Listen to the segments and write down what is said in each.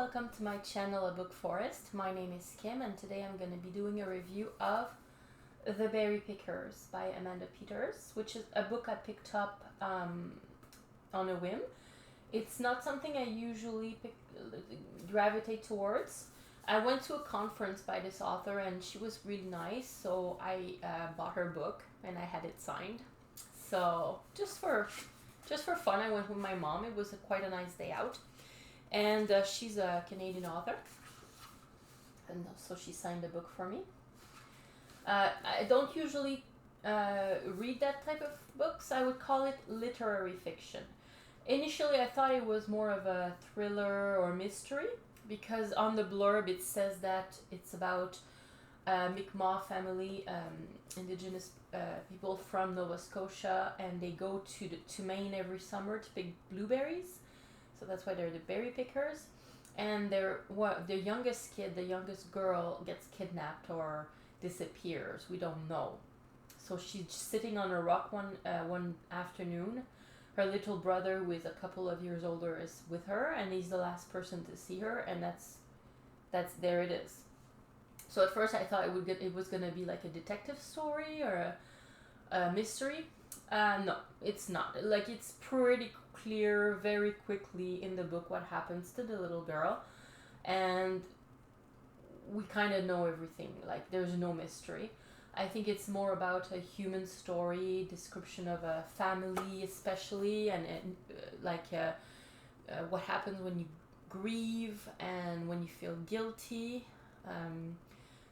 welcome to my channel, A Book Forest. My name is Kim, and today I'm going to be doing a review of The Berry Pickers by Amanda Peters, which is a book I picked up on a whim. It's not something I usually gravitate towards. I went to a conference by this author, and she was really nice, so I bought her book, and I had it signed. So just for fun, I went with my mom. It was quite a nice day out. And she's a Canadian author, and so she signed a book for me. I don't usually read that type of books. I would call it literary fiction. Initially, I thought it was more of a thriller or mystery, because on the blurb it says that it's about Mi'kmaq family, indigenous people from Nova Scotia, and they go to Maine every summer to pick blueberries. So that's why they're the berry pickers. And the youngest kid, the youngest girl, gets kidnapped or disappears. We don't know. So she's sitting on a rock one afternoon. Her little brother, who is a couple of years older, is with her, and he's the last person to see her. And that's there it is. So at first I thought it was gonna be like a detective story or a mystery. No, it's not. Like, it's pretty clear very quickly in the book what happens to the little girl, and we kind of know everything. Like, there's no mystery. I think it's more about a human story, description of a family especially, and what happens when you grieve and when you feel guilty.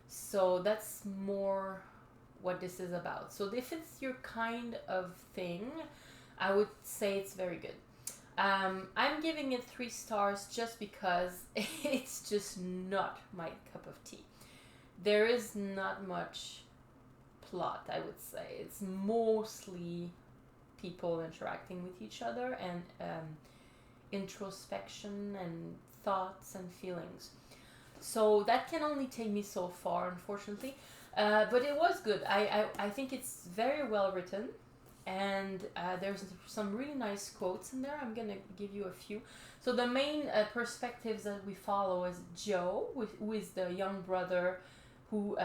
So that's more what this is about. So if it's your kind of thing, I would say it's very good. I'm giving it 3 stars just because it's just not my cup of tea. There is not much plot, I would say. It's mostly people interacting with each other and introspection and thoughts and feelings. So that can only take me so far, unfortunately. But it was good. I think it's very well written, and there's some really nice quotes in there. I'm gonna give you a few. So the main perspectives that we follow is Joe, who is the young brother who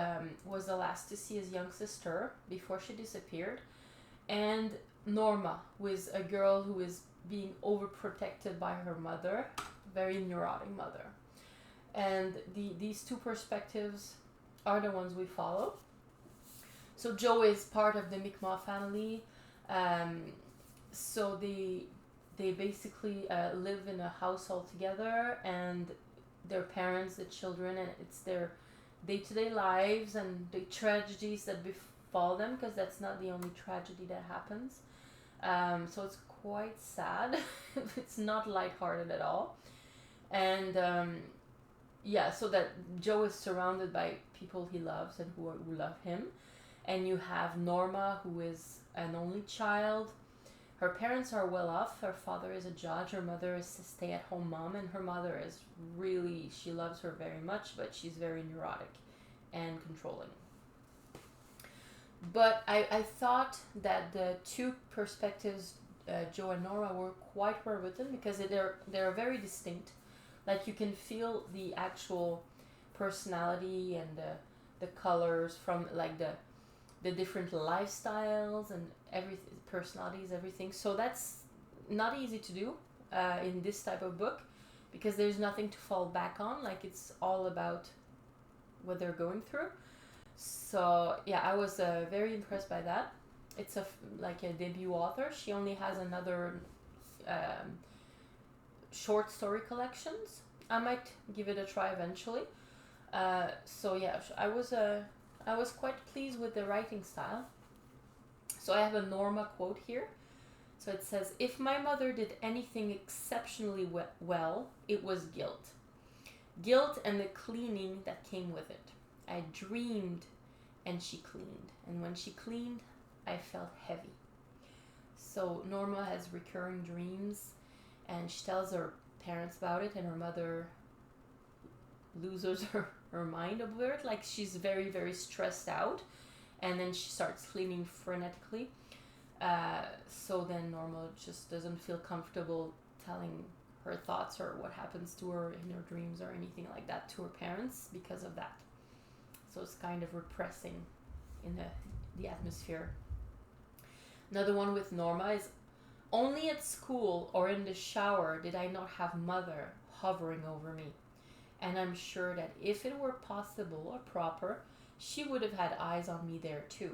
was the last to see his young sister before she disappeared, and Norma, who is a girl who is being overprotected by her mother, very neurotic mother. And these 2 perspectives are the ones we follow. So Joe is part of the Mi'kmaq family. So they basically live in a household together, and their parents, the children, and it's their day-to-day lives and the tragedies that befall them, because that's not the only tragedy that happens. So it's quite sad. It's not lighthearted at all. And so that Joe is surrounded by people he loves and who love him. And you have Norma, who is an only child. Her parents are well off. Her father is a judge. Her mother is a stay-at-home mom. And her mother is really, she loves her very much, but she's very neurotic and controlling. But I thought that the 2 perspectives, Joe and Norma, were quite well written, because they're very distinct. Like, you can feel the actual personality and the colors from, like, the different lifestyles and personalities, everything. So that's not easy to do in this type of book, because there's nothing to fall back on. Like, it's all about what they're going through. So yeah, I was very impressed by that. It's a debut author. She only has another short story collections. I might give it a try eventually. So yeah, I was quite pleased with the writing style. So I have a Norma quote here. So it says, "If my mother did anything exceptionally well, it was guilt. Guilt and the cleaning that came with it. I dreamed and she cleaned. And when she cleaned, I felt heavy." So Norma has recurring dreams, and she tells her parents about it, and her mother loses her mind over it. Like, she's very, very stressed out, and then she starts cleaning frenetically. So then Norma just doesn't feel comfortable telling her thoughts or what happens to her in her dreams or anything like that to her parents because of that. So it's kind of repressing in the atmosphere. Another one with Norma is, only at school or in the shower did I not have mother hovering over me. And I'm sure that if it were possible or proper, she would have had eyes on me there too.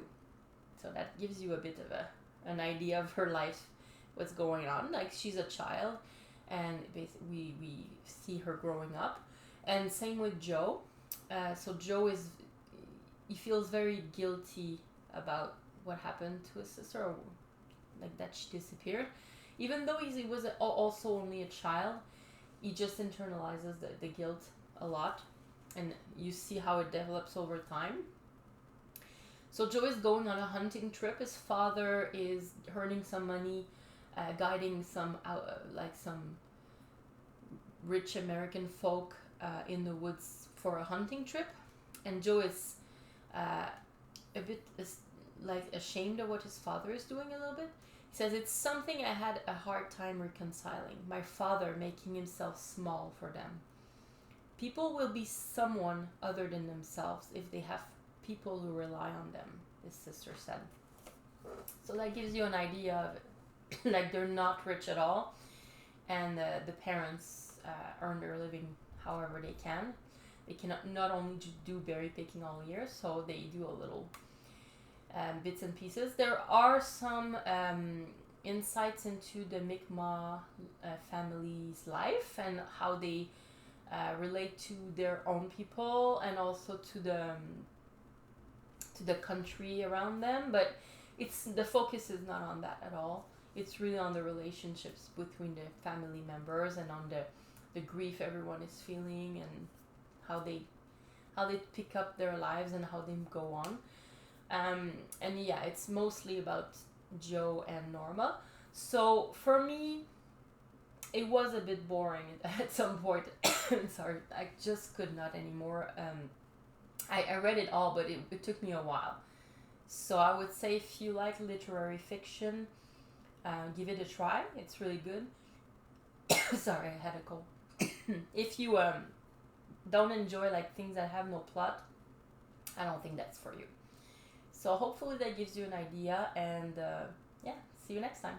So that gives you a bit of an idea of her life, what's going on. Like, she's a child, and we see her growing up. And same with Joe. So Joe he feels very guilty about what happened to his sister, or like that she disappeared. Even though he was also only a child, he just internalizes the guilt a lot, and you see how it develops over time. So Joe is going on a hunting trip. His father is earning some money, guiding some rich American folk in the woods for a hunting trip, and Joe is a bit like ashamed of what his father is doing a little bit. He says, it's something I had a hard time reconciling. My father making himself small for them. People will be someone other than themselves if they have people who rely on them, his sister said. So that gives you an idea of it. Like, they're not rich at all, and the parents earn their living however they can. They cannot not only do berry picking all year, so they do a little bits and pieces. There are some insights into the Mi'kmaq family's life and how they relate to their own people and also to the country around them. But the focus is not on that at all. It's really on the relationships between the family members and on the grief everyone is feeling and how they pick up their lives and how they go on. And yeah, it's mostly about Joe and Norma. So for me, it was a bit boring at some point. Sorry, I just could not anymore. I read it all, but it took me a while. So I would say if you like literary fiction, give it a try. It's really good. Sorry, I had a cold. If you don't enjoy like things that have no plot, I don't think that's for you. So hopefully that gives you an idea, and yeah, see you next time.